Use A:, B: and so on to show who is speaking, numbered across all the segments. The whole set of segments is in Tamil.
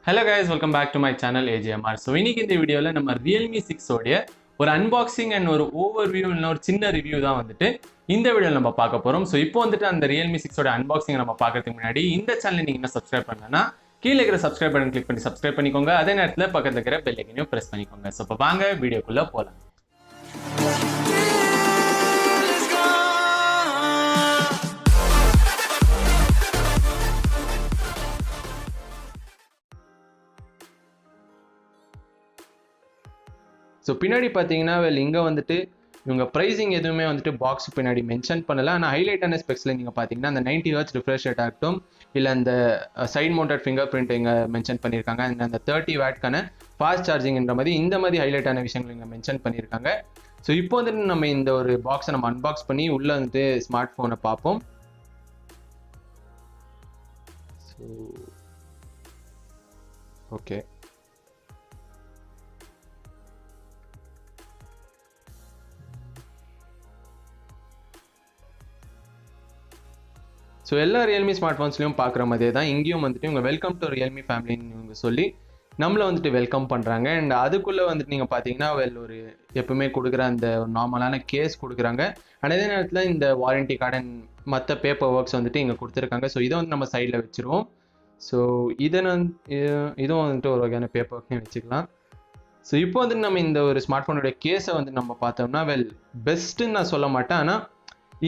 A: Hello guys, welcome back to my channel AJMR. So இன்னைக்கு இந்த வீடியோல நம்ம Realme 6 உடைய ஒரு unboxing and ஒரு overview இல்ல ஒரு சின்ன ரிவ்யூ தான் வந்துட்டு இந்த வீடியோல நம்ம பார்க்க போறோம். So இப்போ வந்துட்டு அந்த Realme 6 உடைய unboxing நம்ம பார்க்கிறதுக்கு முன்னாடி இந்த சேனலை நீங்க இன்னும் subscribe பண்ணலனா கீழ இருக்கிற subscribe button click பண்ணி subscribe பண்ணிக்கோங்க. அதே நேரத்துல பக்கத்துல இருக்கிற bell icon-ஐயும் press பண்ணிக்கோங்க. So இப்போ வாங்க வீடியோக்குள்ள போலாம். ஸோ பின்னாடி பார்த்தீங்கன்னா இங்கே வந்துட்டு இவங்க ப்ரைஸிங் எதுவுமே வந்துட்டு பாக்ஸ் பின்னாடி மென்ஷன் பண்ணலை. ஆனால் ஹைலைட்டான ஸ்பெக்ஸில் நீங்கள் பார்த்தீங்கன்னா அந்த 90 Hz ரிஃப்ரெஷ் ரேட் ஆகட்டும், இல்லை அந்த சைட் மவுண்டட் ஃபிங்கர் பிரிண்ட் இங்கே மென்ஷன் பண்ணியிருக்காங்க. அந்த 30 வாட்க்கான ஃபாஸ்ட் சார்ஜிங்ன்ற மாதிரி இந்த மாதிரி ஹைலைட்டான விஷயங்கள் இங்கே மென்ஷன் பண்ணியிருக்காங்க. ஸோ இப்போ வந்துட்டு நம்ம இந்த ஒரு பாக்ஸை நம்ம அன்பாக்ஸ் பண்ணி உள்ளே வந்துட்டு ஸ்மார்ட் ஃபோனை பார்ப்போம். ஸோ ஓகே, ஸோ எல்லா ரியல்மி ஸ்மார்ட் ஃபோன்ஸ்லையும் பார்க்குற மாதிரியே தான் இங்கேயும் வந்துட்டு இவங்க வெல்கம் டு ரியல்மி ஃபேமிலின்னு இவங்க சொல்லி நம்மளை வந்துட்டு வெல்கம் பண்ணுறாங்க. அண்ட் அதுக்குள்ளே வந்துட்டு நீங்கள் பார்த்தீங்கன்னா ஒரு எப்பவுமே கொடுக்குற அந்த நார்மலான கேஸ் கொடுக்குறாங்க. அண்ட் அதே நேரத்தில் இந்த வாரண்டி கார்டு அண்ட் மற்ற பேப்பர் ஒர்க்ஸ் வந்துட்டு இங்கே கொடுத்துருக்காங்க. ஸோ இதை வந்து நம்ம சைடில் வச்சுருவோம். ஸோ இதுவும் வந்துட்டு ஒரு வகையான பேப்பர் ஒர்க்னே வச்சுக்கலாம். ஸோ இப்போ வந்துட்டு நம்ம இந்த ஒரு ஸ்மார்ட் ஃபோனுடைய கேஸை வந்து நம்ம பார்த்தோம்னா பெஸ்ட்டுன்னு நான் சொல்ல மாட்டேன், ஆனால்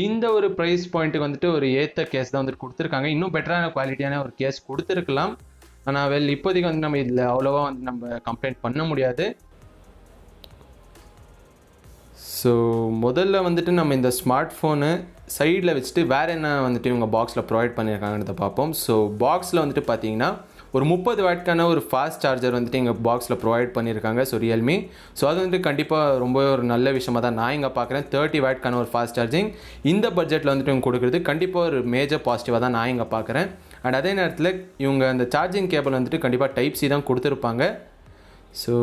A: இந்த ஒரு ப்ரைஸ் பாயிண்ட்டுக்கு வந்துட்டு ஒரு ஏற்ற கேஸ் தான் வந்துட்டு கொடுத்துருக்காங்க. இன்னும் பெட்டரான குவாலிட்டியான ஒரு கேஸ் கொடுத்துருக்கலாம். ஆனால் இப்போதைக்கு வந்து நம்ம இதில் அவ்வளோவா வந்து நம்ம கம்ப்ளைண்ட் பண்ண முடியாது. ஸோ முதல்ல வந்துட்டு நம்ம இந்த ஸ்மார்ட் ஃபோனு சைடில் வச்சுட்டு வேறு என்ன வந்துட்டு இவங்க பாக்ஸில் ப்ரொவைட் பண்ணியிருக்காங்கன்றத பார்ப்போம். ஸோ பாக்ஸில் வந்துட்டு பார்த்தீங்கன்னா ஒரு 30 வாட்க்கான ஒரு ஃபாஸ்ட் சார்ஜர் வந்துட்டு எங்கள் பாக்ஸில் ப்ரொவைட் பண்ணியிருக்காங்க. ஸோ ரியல்மி ஸோ அது வந்துட்டு கண்டிப்பாக ரொம்ப ஒரு நல்ல விஷயமாக தான் நான் இங்கே பார்க்குறேன். 30 வாட்க்கான ஒரு ஃபாஸ்ட் சார்ஜிங் இந்த பட்ஜெட்டில் வந்துட்டு இவங்க கொடுக்குறது கண்டிப்பாக ஒரு மேஜர் பாசிட்டிவாக தான் நான் இங்கே பார்க்குறேன். அண்ட் அதே நேரத்தில் இவங்க அந்த சார்ஜிங் கேபிள் வந்துட்டு கண்டிப்பாக டைப் சி தான் கொடுத்துருப்பாங்க. ஸோ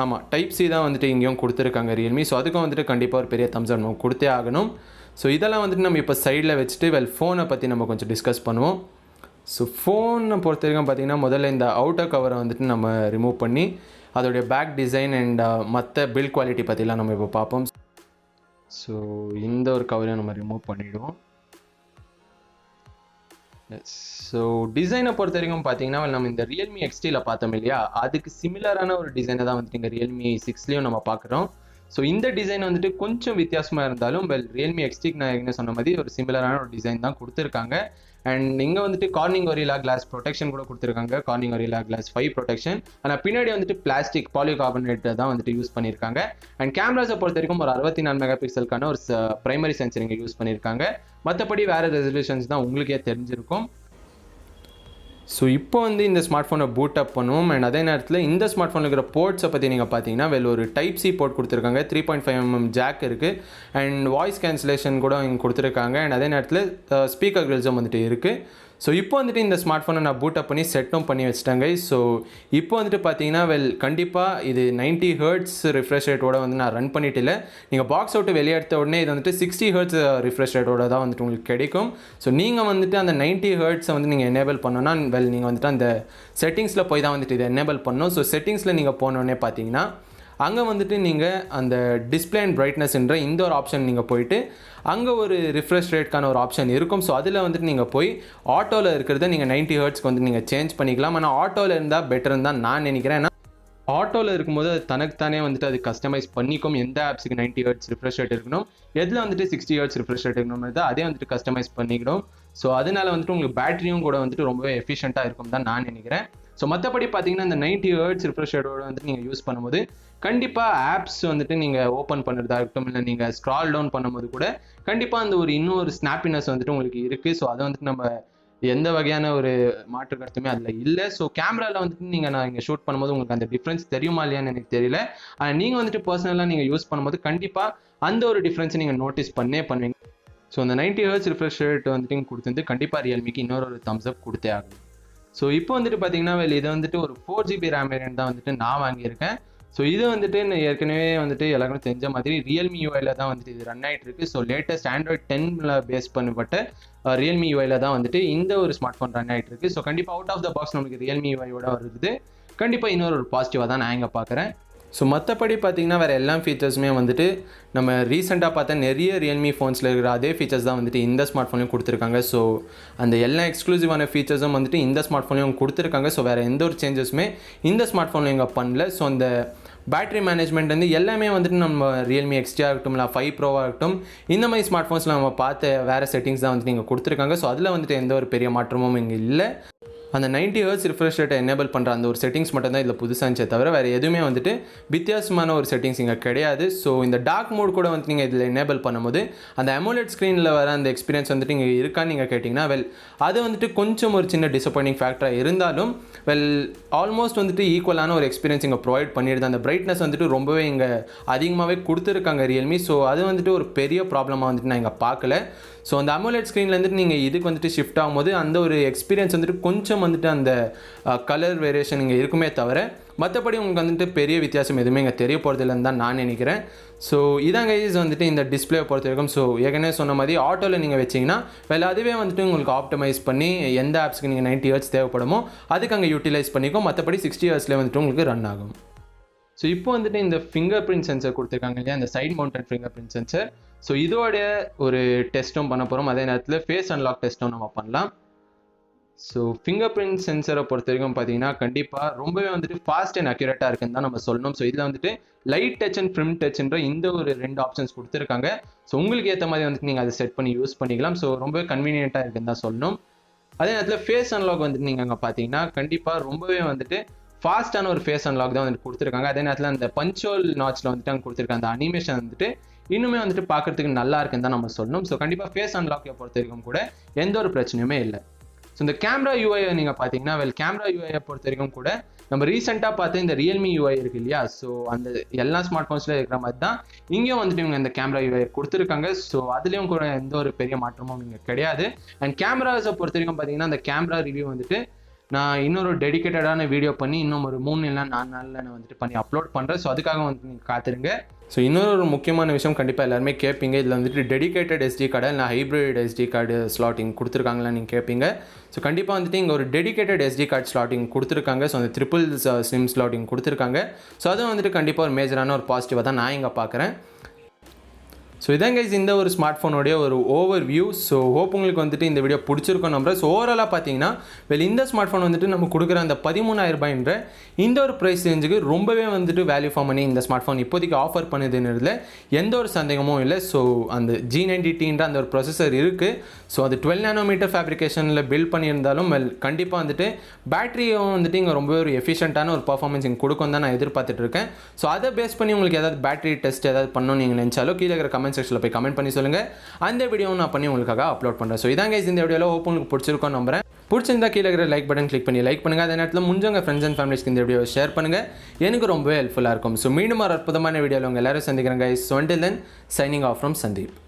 A: ஆமாம், டைப் சி தான் வந்துட்டு இங்கேயும் கொடுத்துருக்காங்க ரியல்மி. ஸோ அதுக்கும் வந்துட்டு கண்டிப்பாக ஒரு பெரிய தம்ஸ் நம்ம கொடுத்தே ஆகணும். ஸோ இதெல்லாம் வந்துட்டு நம்ம இப்போ சைடில் வச்சுட்டு ஃபோனை பற்றி நம்ம கொஞ்சம் டிஸ்கஸ் பண்ணுவோம். ஸோ ஃபோனை பொறுத்த வரைக்கும் பார்த்திங்கன்னா முதல்ல இந்த அவுட்டர் கவரை வந்துட்டு நம்ம ரிமூவ் பண்ணி அதோடைய பேக் டிசைன் அண்ட் மற்ற பில்ட் குவாலிட்டி பற்றிலாம் நம்ம இப்போ பார்ப்போம். ஸோ இந்த ஒரு கவரையும் நம்ம ரிமூவ் பண்ணிவிடுவோம். ஸோ டிசைனை பொறுத்த வரைக்கும் பார்த்தீங்கன்னா நம்ம இந்த ரியல்மி எக்ஸ்டியில் பார்த்தோம் இல்லையா, அதுக்கு சிமிலரான ஒரு டிசைனை தான் வந்துட்டு இங்கே ரியல்மி 6லேயும் நம்ம பார்க்குறோம். ஸோ இந்த டிசைன் வந்துட்டு கொஞ்சம் வித்தியாசமாக இருந்தாலும் ரியல்மி எக்ஸ்டிக்கு நான் என்ன சொன்ன மாதிரி ஒரு சிமிலரான ஒரு டிசைன் தான் கொடுத்துருக்காங்க. அண்ட் இங்கே வந்துட்டு கார்னிங் கொரில்லா கிளாஸ் ப்ரொடெக்ஷன் கூட கொடுத்துருக்காங்க. Corning Gorilla glass 5 protection. ஆனால் பின்னாடி வந்துட்டு பிளாஸ்டிக் பாலிகார்பனேட் தான் வந்துட்டு யூஸ் பண்ணியிருக்காங்க. அண்ட் கேமராஸை பொறுத்த வரைக்கும் ஒரு 64 மெகா பிக்சலுக்கான ஒரு பிரைமரி சென்சர் இங்கே யூஸ் பண்ணியிருக்காங்க. மற்றபடி வேறு ரெசல்யூஷன்ஸ் தான் உங்களுக்கே தெரிஞ்சிருக்கும். ஸோ இப்போ வந்து இந்த ஸ்மார்ட் ஃபோனை பூட் அப் பண்ணுவோம். அண்ட் அதே நேரத்தில் இந்த ஸ்மார்ட் ஃபோனில் இருக்கிற போர்ட்ஸை பற்றி நீங்கள் பார்த்தீங்கன்னா ஒரு டைப் சி போர்ட் கொடுத்துருக்காங்க. 3.5mm ஜாக் இருக்குது. அண்ட் வாய்ஸ் கேன்சலேஷன் கூட இங்கே கொடுத்துருக்காங்க. அண்ட் அதே நேரத்தில் ஸ்பீக்கர் கிரில்ஸும் வந்துட்டு இருக்குது. ஸோ இப்போ வந்துட்டு இந்த ஸ்மார்ட் ஃபோனை நான் பூட் அப் பண்ணி செட்டும் பண்ணி வச்சுட்டாங்க. ஸோ இப்போ வந்துட்டு பார்த்தீங்கன்னா கண்டிப்பாக இது 90 Hz ரிஃப்ரெஷ் ரேட்டோட வந்து நான் ரன் பண்ணிட்டு இல்லை. நீங்கள் பாக்ஸ் அவுட்டு வெளியே எடுத்த உடனே இது வந்துட்டு 60 Hz ரிஃப்ரெஷ் ரேட்டோட தான் வந்துட்டு உங்களுக்கு கிடைக்கும். ஸோ நீங்கள் வந்துட்டு அந்த 90 Hz வந்து நீங்கள் எனேபிள் பண்ணோன்னா நீங்கள் வந்துட்டு அந்த செட்டிங்ஸில் போய் தான் வந்துட்டு இதை எனேபிள் பண்ணணும். ஸோ செட்டிங்ஸில் நீங்கள் போனோடனே பார்த்தீங்கன்னா அங்கே வந்துட்டு நீங்கள் அந்த டிஸ்பிளே அண்ட் பிரைட்னஸ்ன்ற இந்த ஒரு ஆப்ஷன் நீங்கள் போயிட்டு அங்கே ஒரு ரிஃப்ரெஷ் ரேட்கான ஒரு ஆப்ஷன் இருக்கும். ஸோ அதில் வந்துட்டு நீங்கள் போய் ஆட்டோவில் இருக்கிறத நீங்கள் 90 Hzக்கு வந்து நீங்கள் சேஞ்ச் பண்ணிக்கலாம். ஆனால் ஆட்டோவில் இருந்தால் பெட்டர்னு தான் நான் நினைக்கிறேன். ஏன்னா ஆட்டோவில் இருக்கும்போது அது தனக்குத்தானே வந்துட்டு அது கஸ்டமைஸ் பண்ணிக்கும் எந்த ஆப்ஸுக்கு 90 Hz ரிஃப்ரெஷ் ரேட் இருக்கணும், எதில் வந்துட்டு 60 Hz ரிஃப்ரெஷ் ரேட் இருக்கணும், அதே வந்துட்டு கஸ்டமைஸ் பண்ணிக்கணும். ஸோ அதனால வந்துட்டு உங்களுக்கு பேட்டரியும் கூட வந்துட்டு ரொம்பவே எஃபிஷியண்ட்டாக இருக்கும் தான் நான் நினைக்கிறேன். ஸோ மற்றபடி பார்த்தீங்கன்னா இந்த 90 Hz ரிஃப்ரெஷ் ரேட்டோட வந்துட்டு நீங்கள் யூஸ் பண்ணும்போது கண்டிப்பாக ஆப்ஸ் வந்துட்டு நீங்கள் ஓப்பன் பண்ணுறதா இருக்கட்டும், இல்லை நீங்கள் ஸ்க்ரால் டவுன் பண்ணும்போது கூட கண்டிப்பாக அந்த இன்னொரு ஸ்னாப்பினஸ் வந்துட்டு உங்களுக்கு இருக்குது. ஸோ அதை வந்துட்டு நம்ம எந்த வகையான ஒரு மாற்று கருத்துமே அதில் இல்லை. ஸோ கேமராவில் வந்துட்டு நான் இங்கே ஷூட் பண்ணும்போது உங்களுக்கு அந்த டிஃப்ரென்ஸ் தெரியுமா இல்லையான்னு எனக்கு தெரியல. ஆனால் நீங்கள் வந்துட்டு பர்சனலாக நீங்கள் யூஸ் பண்ணும்போது கண்டிப்பாக அந்த ஒரு டிஃப்ரென்ஸை நீங்கள் நோட்டீஸ் பண்ணுவீங்க. ஸோ அந்த 90 Hz ரிஃப்ரெஷ் ரேட் வந்துட்டு கொடுத்துருந்து கண்டிப்பாக ரியல்மிக்கு இன்னொரு தம்ஸ் அப் கொடுத்தே ஆகும். ஸோ இப்போ வந்துட்டு பார்த்தீங்கன்னா இது வந்துட்டு ஒரு 4GB RAM வேரியன்ட் தான் வந்துட்டு நான் வாங்கியிருக்கேன். ஸோ இது வந்துட்டு ஏற்கனவே வந்துட்டு எல்லாருக்கும் தெரிஞ்ச மாதிரி ரியல்மி யூஐல தான் வந்துட்டு இது ரன் ஆகிட்டு இருக்கு. ஸோ லேட்டஸ்ட் ஆண்ட்ராய்ட் 10ல பேஸ் பண்ணப்பட்ட ரியல்மி யூஐல தான் வந்துட்டு இந்த ஒரு ஸ்மார்ட் ஃபோன் ரன் ஆகிட்டு இருக்கு. ஸோ கண்டிப்பாக அவுட் ஆஃப் த பாக்ஸ் நமக்கு ரியல்மி யூஐயோட வருது கண்டிப்பாக இன்னொரு பாசிட்டிவாக தான் நான் இங்கே பார்க்குறேன். ஸோ மற்றபடி பார்த்தீங்கன்னா வேறு எல்லா ஃபீச்சர்ஸுமே வந்துட்டு நம்ம ரீசெண்டாக பார்த்தா நிறைய ரியல்மி ஃபோன்ஸில் இருக்கிற அதே ஃபீச்சர்ஸ் தான் வந்துட்டு இந்த ஸ்மார்ட் ஃபோன்லையும் கொடுத்துருக்காங்க. ஸோ அந்த எல்லா எக்ஸ்க்ளூசிவான ஃபீச்சர்ஸும் வந்துட்டு இந்த ஸ்மார்ட் ஃபோன்லையும் கொடுத்துருக்காங்க. ஸோ வேறு எந்த ஒரு சேஞ்சஸுமே இந்த ஸ்மார்ட் ஃபோனில் இங்கே பண்ணல. ஸோ அந்த பேட்டரி மேனேஜ்மெண்ட் வந்து எல்லாமே வந்துட்டு நம்ம ரியல்மி எக்ஸ்டி ஆகட்டும் இல்லை 5 ப்ரோவாக இருக்கட்டும் இந்த மாதிரி ஸ்மார்ட் ஃபோன்ஸில் நம்ம பார்த்த வேறு செட்டிங்ஸ் தான் வந்துட்டு இங்கே கொடுத்துருக்காங்க. ஸோ அதில் வந்துட்டு எந்த ஒரு பெரிய மாற்றமும் இங்கே இல்லை. அந்த 90 Hz ரிஃப்ரெஷ் ரேட்டை எனேபிள் பண்ணுற அந்த ஒரு செட்டிங்ஸ் மட்டும் தான் இதில் புதுசாக இருந்துச்சே தவிர வேறு எதுவுமே வந்துட்டு வித்தியாசமான ஒரு செட்டிங்ஸ் இங்கே கிடையாது. ஸோ இந்த டார்க் மோட் கூட வந்துட்டு நீங்கள் இதில் எனேபிள் பண்ணும்போது அந்த AMOLED ஸ்க்ரீனில் வர அந்த எக்ஸ்பீரியன்ஸ் வந்துட்டு இங்கே இருக்கான்னு நீங்கள் கேட்டிங்கன்னா அது வந்துட்டு கொஞ்சம் ஒரு சின்ன டிசப்பாயிண்டிங் ஃபேக்டராக இருந்தாலும் ஆல்மோஸ்ட் வந்துட்டு ஈக்குவலான ஒரு எக்ஸ்பீரியன்ஸ் இங்கே ப்ரொவைட் பண்ணிடுது. அந்த பிரைட்னஸ் வந்துட்டு ரொம்பவே இங்கே அதிகமாகவே கொடுத்துருக்காங்க ரியல்மி. ஸோ அது வந்துட்டு ஒரு பெரிய ப்ராப்ளமாக வந்துட்டு நான் இங்கே பார்க்கல. ஸோ அந்த AMOLED ஸ்க்ரீன்லேருந்து நீங்கள் இதுக்கு வந்துட்டு ஷிஃப்ட் ஆகும்போது அந்த ஒரு எக்ஸ்பீரியன்ஸ் வந்துட்டு கொஞ்சம் வந்துட்டு அந்த கலர் வேரியேஷன் இங்கே இருக்குமே தவிர மற்றபடி உங்களுக்கு வந்துட்டு பெரிய வித்தியாசம் எதுவுமே இங்கே தெரிய போகிறதில்லன்னு தான் நான் நினைக்கிறேன். ஸோ இதாங்க இது வந்துட்டு இந்த டிஸ்பிளே பொறுத்த வரைக்கும். ஸோ ஏற்கனவே சொன்ன மாதிரி ஆட்டோவில் நீங்கள் வச்சிங்கன்னா அதுவே வந்துட்டு உங்களுக்கு ஆப்டமைஸ் பண்ணி எந்த ஆப்ஸ்க்கு நீங்கள் 90 Hz தேவைப்படுமோ அதுக்கு அங்கே யூட்டிலைஸ் பண்ணிக்கும். மற்றபடி 60 Hzலேயே வந்துட்டு உங்களுக்கு ரன் ஆகும். ஸோ இப்போ வந்துட்டு இந்த ஃபிங்கர் பிரிண்ட் சென்சர் கொடுத்துருக்காங்க இல்லையா, அந்த side mounted finger print sensor. So இதோட ஒரு டெஸ்ட்டும் பண்ண போகிறோம். அதே நேரத்தில் ஃபேஸ் அன்லாக் டெஸ்ட்டும் நம்ம பண்ணலாம். ஸோ ஃபிங்கர் பிரிண்ட் சென்சரை பொறுத்த வரைக்கும் பார்த்தீங்கன்னா கண்டிப்பாக ரொம்பவே வந்துட்டு ஃபாஸ்ட் அண்ட் அக்யூரேட்டாக இருக்குன்னு தான் நம்ம சொல்லணும். ஸோ இதில் வந்துட்டு லைட் டச் அண்ட் ஃபிலிம் டச்ன்ற இந்த ஒரு 2 ஆப்ஷன்ஸ் கொடுத்துருக்காங்க. ஸோ உங்களுக்கு ஏற்ற மாதிரி வந்துட்டு நீங்கள் அதை செட் பண்ணி யூஸ் பண்ணிக்கலாம். ஸோ ரொம்பவே கன்வீனியண்ட்டாக இருக்குன்னு தான் சொல்லணும். அதே நேரத்தில் ஃபேஸ் அன்லாக் வந்துட்டு நீங்கள் அங்கே பார்த்தீங்கன்னா கண்டிப்பாக ரொம்பவே வந்துட்டு ஃபாஸ்ட்டான ஒரு ஃபேஸ் அன்லாக் தான் வந்துட்டு கொடுத்துருக்காங்க. அதே நேரத்தில் அந்த பஞ்சோல் நாட்சில் வந்துட்டு அங்கே கொடுத்துருக்காங்க அந்த அனிமேஷன் வந்துட்டு இன்னுமே வந்துட்டு பார்க்கறதுக்கு நல்லா இருக்குன்னு தான் நம்ம சொல்லணும். ஸோ கண்டிப்பாக ஃபேஸ் அன்லாக்கை பொறுத்த வரைக்கும் கூட எந்த ஒரு பிரச்சனையுமே இல்லை. ஸோ இந்த கேமரா யூஐ நீங்கள் பார்த்தீங்கன்னா கேமரா யூஐயை பொறுத்த வரைக்கும் கூட நம்ம ரீசெண்டாக பார்த்து இந்த ரியல்மி யூஐ இருக்கு இல்லையா, ஸோ அந்த எல்லா ஸ்மார்ட் ஃபோன்ஸில் இருக்கிற மாதிரி தான் இங்கேயும் வந்துட்டு இவங்க இந்த கேமரா யூஐ கொடுத்துருக்காங்க. ஸோ அதுலேயும் கூட எந்த ஒரு பெரிய மாற்றமும் இங்கே கிடையாது. அண்ட் கேமராஸை பொறுத்த வரைக்கும் பார்த்தீங்கன்னா அந்த கேமரா ரிவ்யூ வந்துட்டு நான் இன்னொரு டெடிக்கேட்டடான வீடியோ பண்ணி இன்னும் ஒரு 3 இல்லை 4 நாளில் நான் வந்துட்டு பண்ணி அப்லோட் பண்ணுறேன். ஸோ அதுக்காக வந்து நீங்கள் காத்துருங்க. ஸோ இன்னொரு முக்கியமான விஷயம் கண்டிப்பாக எல்லாருமே கேட்பீங்க, இதில் வந்துட்டு டெடிக்கேட்டட் SD கார்டு இல்லை ஹைப்ரிட் SD கார்டு ஸ்லாட்டிங் கொடுத்துருக்காங்களா நீங்கள் கேட்பீங்க. ஸோ கண்டிப்பாக வந்துட்டு இங்கே ஒரு டெடிக்கேட்டட் SD கார்டு ஸ்லாட்டிங் கொடுத்துருக்காங்க. ஸோ அந்த ட்ரிபிள் சிம் ஸ்லாட்டிங் கொடுத்துருக்காங்க. ஸோ அதுவும் வந்துட்டு கண்டிப்பாக ஒரு மேஜரான ஒரு பாசிட்டிவாக தான் நான் இங்கே பார்க்குறேன். ஸோ இதான் கைஸ் இந்த ஒரு ஸ்மார்ட் ஃபோனுடைய ஒரு ஓவர் வியூ. ஸோ ஹோப் உங்களுக்கு வந்துட்டு இந்த வீடியோ பிடிச்சிருக்கோம் நம்புறேன். ஸோ ஓவராலாக பார்த்தீங்கன்னா இந்த ஸ்மார்ட் ஃபோன் வந்துட்டு நம்ம கொடுக்குற அந்த 13,000 ரூபாய்ன்ற இந்த ஒரு ப்ரைஸ் ரேஞ்சுக்கு ரொம்பவே வந்துட்டு வேல்யூ ஃபார் மணி இந்த ஸ்மார்ட் ஃபோன் இப்போதைக்கு ஆஃபர் பண்ணுதுன்றதுல எந்த ஒரு சந்தேகமும் இல்லை. ஸோ அந்த G90Tன்ற அந்த ஒரு ப்ரொசஸர் இருக்குது. ஸோ அது 12 nm ஃபேப்ரிகேஷனில் பில்ட் பண்ணியிருந்தாலும் கண்டிப்பாக வந்துட்டு பேட்டரியும் வந்துட்டு இங்கே ரொம்பவே ஒரு எஃபிஷியண்ட்டான ஒரு பர்ஃபார்மன்ஸ் இங்கே கொடுக்கும் தான் நான் எதிர்பார்த்துட்டு இருக்கேன். ஸோ அதை பேஸ் பண்ணி உங்களுக்கு ஏதாவது பேட்டரி டெஸ்ட் ஏதாவது பண்ணணும் நீங்கள் நினச்சாலும் கீழே இருக்கிற கமெண்ட் செக்ஷனில் போய் கமெண்ட் பண்ணி சொல்லுங்கள். அந்த வீடியோவும் நான் பண்ணி உங்களுக்காக அப்லோட் பண்ணுறேன். ஸோ இதாங்க இந்த வீடியோவில் ஹோப் உங்களுக்கு பிடிச்சிருக்கோம் நம்புறேன். பிடிச்சிருந்தா கீழே இருக்கிற லைக் பட்டன் கிளிக் பண்ணி லைக் பண்ணுங்கள். அதே நேரத்தில் முடிஞ்சவங்க ஃப்ரெண்ட்ஸ் அண்ட் ஃபேமிலிஸ்க்கு இந்த வீடியோ ஷேர் பண்ணுங்கள். எனக்கு ரொம்பவே ஹெல்ப்ஃபுல்லாக இருக்கும். ஸோ மீண்டும் ஒரு அற்புதமான வீடியோவில் உங்கள் எல்லாரும் சந்திக்கிறேன் guys. So until then, signing off from Sandeep.